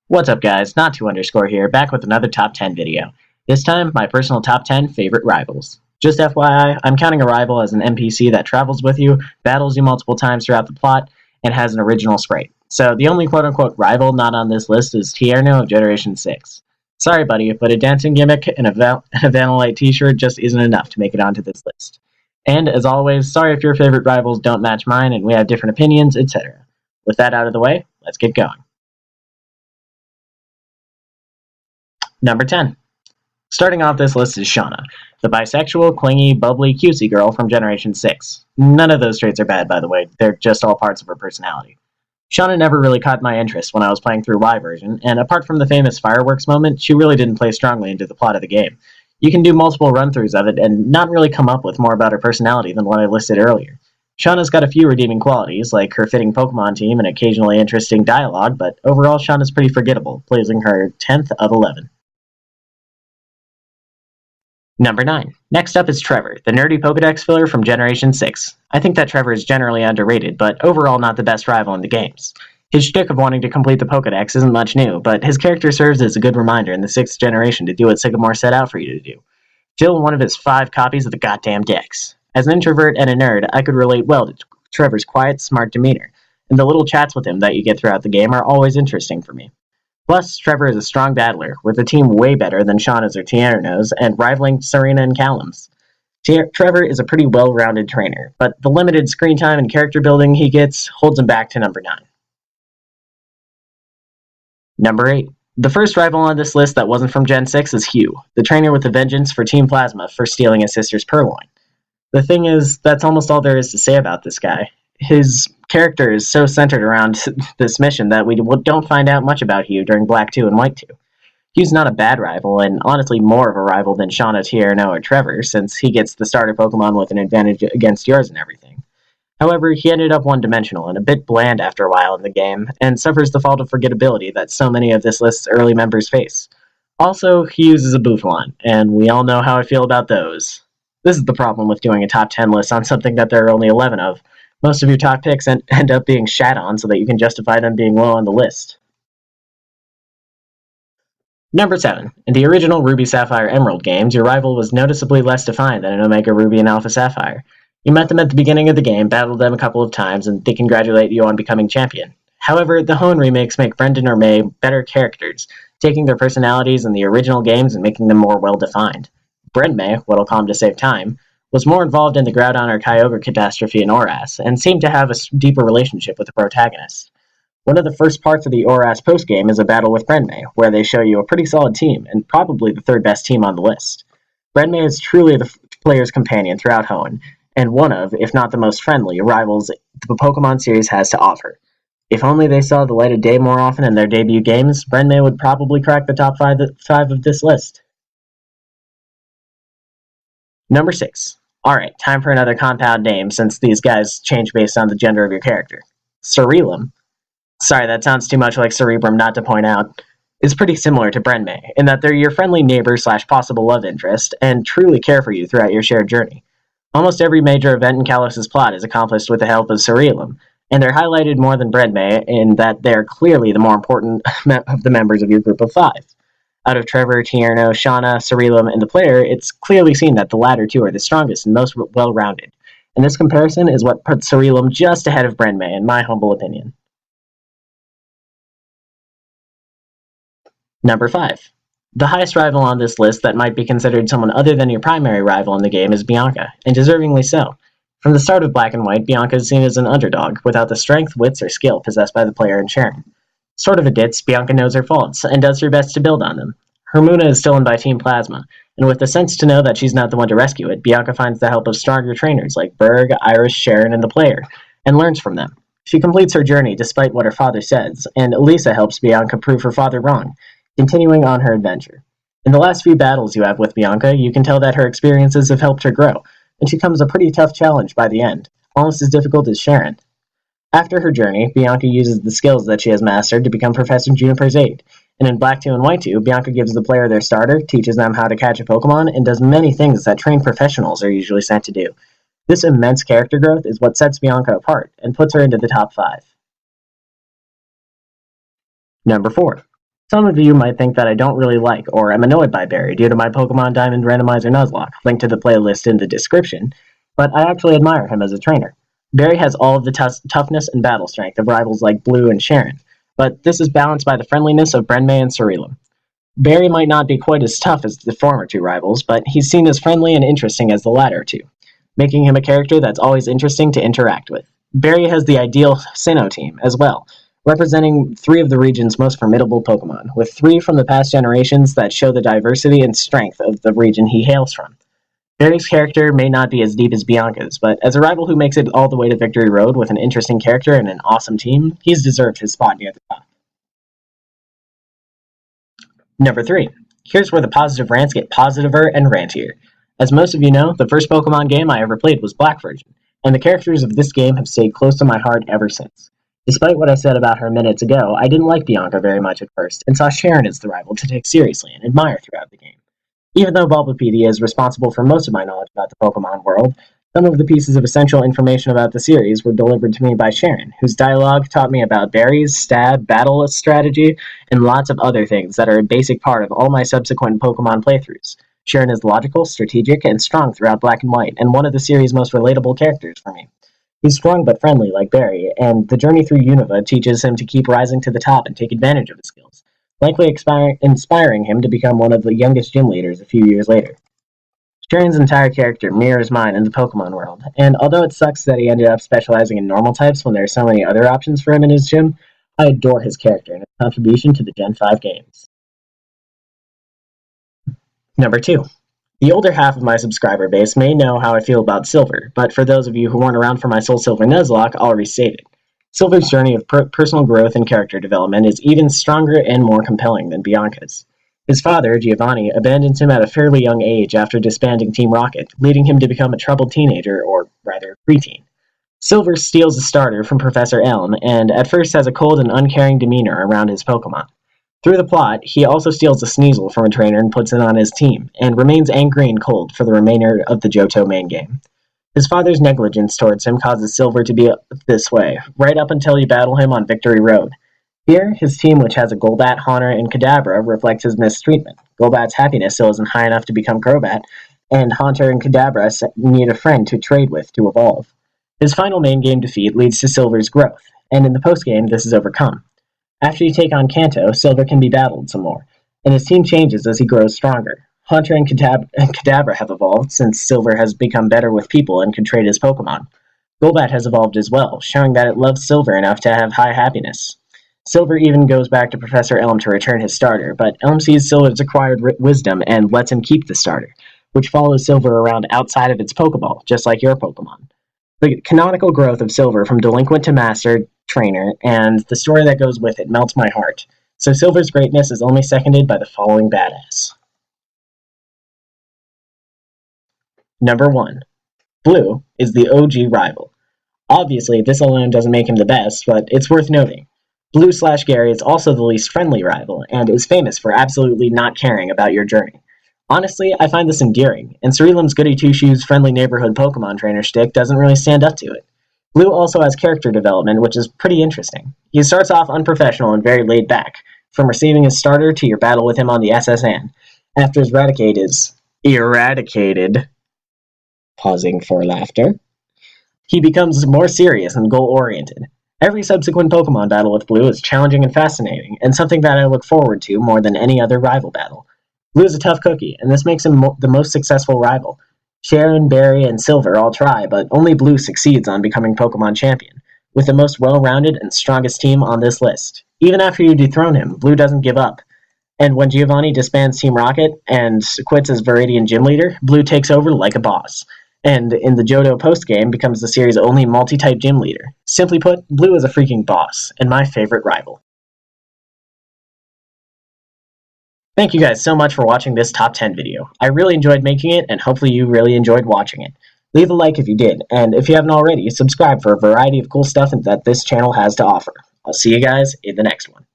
What's up guys, Not2_ here, back with another top 10 video. This time, my personal top 10 favorite rivals. Just FYI, I'm counting a rival as an NPC that travels with you, battles you multiple times throughout the plot, and has an original sprite. So the only quote-unquote rival not on this list is Tierno of Generation 6. Sorry buddy, but a dancing gimmick and a Vanillite t-shirt just isn't enough to make it onto this list. And as always, sorry if your favorite rivals don't match mine and we have different opinions, etc. With that out of the way, let's get going. Number 10. Starting off this list is Shawna, the bisexual, clingy, bubbly, cutesy girl from Generation 6. None of those traits are bad, by the way, they're just all parts of her personality. Shawna never really caught my interest when I was playing through Y version, and apart from the famous fireworks moment, she really didn't play strongly into the plot of the game. You can do multiple run-throughs of it and not really come up with more about her personality than what I listed earlier. Shawna's got a few redeeming qualities, like her fitting Pokemon team and occasionally interesting dialogue, but overall Shawna's pretty forgettable, placing her 10th of 11. Number 9. Next up is Trevor, the nerdy Pokedex filler from Generation 6. I think that Trevor is generally underrated, but overall not the best rival in the games. His shtick of wanting to complete the Pokedex isn't much new, but his character serves as a good reminder in the 6th generation to do what Sycamore set out for you to do. Fill one of his 5 copies of the goddamn dex. As an introvert and a nerd, I could relate well to Trevor's quiet, smart demeanor, and the little chats with him that you get throughout the game are always interesting for me. Plus, Trevor is a strong battler, with a team way better than Shawna's or Tierno's, and rivaling Serena and Callum's. Trevor is a pretty well-rounded trainer, but the limited screen time and character building he gets holds him back to number 9. Number 8. The first rival on this list that wasn't from Gen 6 is Hugh, the trainer with a vengeance for Team Plasma for stealing his sister's Purloin. The thing is, that's almost all there is to say about this guy. His character is so centered around this mission that we don't find out much about Hugh during Black 2 and White 2. Hugh's not a bad rival, and honestly more of a rival than Shawna, Tierno, or Trevor, since he gets the starter Pokemon with an advantage against yours and everything. However, he ended up one-dimensional and a bit bland after a while in the game, and suffers the fault of forgettability that so many of this list's early members face. Also, he uses a Bouffalant, and we all know how I feel about those. This is the problem with doing a top 10 list on something that there are only 11 of. Most of your top picks end up being shat on so that you can justify them being low on the list. Number 7. In the original Ruby Sapphire Emerald games, your rival was noticeably less defined than in Omega Ruby and Alpha Sapphire. You met them at the beginning of the game, battled them a couple of times, and they congratulate you on becoming champion. However, the Hoenn remakes make Brendan or May better characters, taking their personalities in the original games and making them more well-defined. Brenmay, what I'll call him to save time, was more involved in the Groudon or Kyogre catastrophe in Oras, and seemed to have a deeper relationship with the protagonist. One of the first parts of the Oras postgame is a battle with Brenmay, where they show you a pretty solid team, and probably the third best team on the list. Brenmay is truly the player's companion throughout Hoenn, and one of, if not the most friendly, rivals the Pokemon series has to offer. If only they saw the light of day more often in their debut games, Brenmay would probably crack the top 5 of this list. Number 6. Alright, time for another compound name, since these guys change based on the gender of your character. Surreal Em. Sorry, that sounds too much like Cerebrum not to point out. Is pretty similar to Brenmay, in that they're your friendly neighbor / possible love interest, and truly care for you throughout your shared journey. Almost every major event in Kalos's plot is accomplished with the help of Surreal Em, and they're highlighted more than Brenmay in that they're clearly the more important of the members of your group of 5. Out of Trevor, Tierno, Shawna, Surreal Em, and the player, it's clearly seen that the latter two are the strongest and most well-rounded. And this comparison is what puts Surreal Em just ahead of Brenmay, in my humble opinion. Number 5. The highest rival on this list that might be considered someone other than your primary rival in the game is Bianca, and deservingly so. From the start of Black and White, Bianca is seen as an underdog, without the strength, wits, or skill possessed by the player and Sharon. Sort of a ditz, Bianca knows her faults, and does her best to build on them. Her Munna is stolen by Team Plasma, and with the sense to know that she's not the one to rescue it, Bianca finds the help of stronger trainers like Berg, Iris, Sharon, and the player, and learns from them. She completes her journey despite what her father says, and Elisa helps Bianca prove her father wrong, continuing on her adventure. In the last few battles you have with Bianca, you can tell that her experiences have helped her grow, and she becomes a pretty tough challenge by the end, almost as difficult as Sharon. After her journey, Bianca uses the skills that she has mastered to become Professor Juniper's aide, and in Black 2 and White 2, Bianca gives the player their starter, teaches them how to catch a Pokemon, and does many things that trained professionals are usually sent to do. This immense character growth is what sets Bianca apart, and puts her into the top 5. Number 4. Some of you might think that I don't really like or am annoyed by Barry due to my Pokemon Diamond Randomizer Nuzlocke, linked to the playlist in the description, but I actually admire him as a trainer. Barry has all of the toughness and battle strength of rivals like Blue and Sharon, but this is balanced by the friendliness of Brenmei and Surreal Em. Barry might not be quite as tough as the former two rivals, but he's seen as friendly and interesting as the latter two, making him a character that's always interesting to interact with. Barry has the ideal Sinnoh team as well, representing three of the region's most formidable Pokemon, with three from the past generations that show the diversity and strength of the region he hails from. Barry's character may not be as deep as Bianca's, but as a rival who makes it all the way to Victory Road with an interesting character and an awesome team, he's deserved his spot near the top. Number 3. Here's where the positive rants get positiver and rantier. As most of you know, the first Pokemon game I ever played was Black version, and the characters of this game have stayed close to my heart ever since. Despite what I said about her minutes ago, I didn't like Bianca very much at first, and saw Sharon as the rival to take seriously and admire throughout the game. Even though Bulbapedia is responsible for most of my knowledge about the Pokemon world, some of the pieces of essential information about the series were delivered to me by Sharon, whose dialogue taught me about berries, stab, battle strategy, and lots of other things that are a basic part of all my subsequent Pokemon playthroughs. Sharon is logical, strategic, and strong throughout Black and White, and one of the series' most relatable characters for me. He's strong but friendly like Barry, and the journey through Unova teaches him to keep rising to the top and take advantage of his skills, likely inspiring him to become one of the youngest gym leaders a few years later. Sharon's entire character mirrors mine in the Pokemon world, and although it sucks that he ended up specializing in normal types when there are so many other options for him in his gym, I adore his character and his contribution to the Gen 5 games. Number 2. The older half of my subscriber base may know how I feel about Silver, but for those of you who weren't around for my Soul Silver Nuzlocke, I'll restate it. Silver's journey of personal growth and character development is even stronger and more compelling than Bianca's. His father, Giovanni, abandoned him at a fairly young age after disbanding Team Rocket, leading him to become a troubled teenager, or rather, preteen. Silver steals a starter from Professor Elm, and at first has a cold and uncaring demeanor around his Pokemon. Through the plot, he also steals a Sneasel from a trainer and puts it on his team, and remains angry and cold for the remainder of the Johto main game. His father's negligence towards him causes Silver to be this way, right up until you battle him on Victory Road. Here, his team, which has a Golbat, Haunter, and Kadabra, reflects his mistreatment. Golbat's happiness still isn't high enough to become Crobat, and Haunter and Kadabra need a friend to trade with to evolve. His final main game defeat leads to Silver's growth, and in the postgame this is overcome. After you take on Kanto, Silver can be battled some more, and his team changes as he grows stronger. Haunter and Kadabra have evolved, since Silver has become better with people and can trade his Pokemon. Golbat has evolved as well, showing that it loves Silver enough to have high happiness. Silver even goes back to Professor Elm to return his starter, but Elm sees Silver's acquired wisdom and lets him keep the starter, which follows Silver around outside of its Pokeball, just like your Pokemon. The canonical growth of Silver from delinquent to master trainer, and the story that goes with it melts my heart, so Silver's greatness is only seconded by the following badass. Number 1. Blue is the OG rival. Obviously, this alone doesn't make him the best, but it's worth noting. Blue/Gary is also the least friendly rival, and is famous for absolutely not caring about your journey. Honestly, I find this endearing, and Surreal Em's goody two-shoes friendly neighborhood Pokemon trainer shtick doesn't really stand up to it. Blue also has character development, which is pretty interesting. He starts off unprofessional and very laid back, from receiving his starter to your battle with him on the SSN. After his Raticate is eradicated, pausing for laughter, he becomes more serious and goal-oriented. Every subsequent Pokemon battle with Blue is challenging and fascinating, and something that I look forward to more than any other rival battle. Blue is a tough cookie, and this makes him the most successful rival. Sharon, Barry, and Silver all try, but only Blue succeeds on becoming Pokemon champion, with the most well-rounded and strongest team on this list. Even after you dethrone him, Blue doesn't give up. And when Giovanni disbands Team Rocket and quits as Viridian gym leader, Blue takes over like a boss, and in the Johto postgame becomes the series' only multi-type gym leader. Simply put, Blue is a freaking boss, and my favorite rival. Thank you guys so much for watching this top 10 video. I really enjoyed making it, and hopefully you really enjoyed watching it. Leave a like if you did, and if you haven't already, subscribe for a variety of cool stuff that this channel has to offer. I'll see you guys in the next one.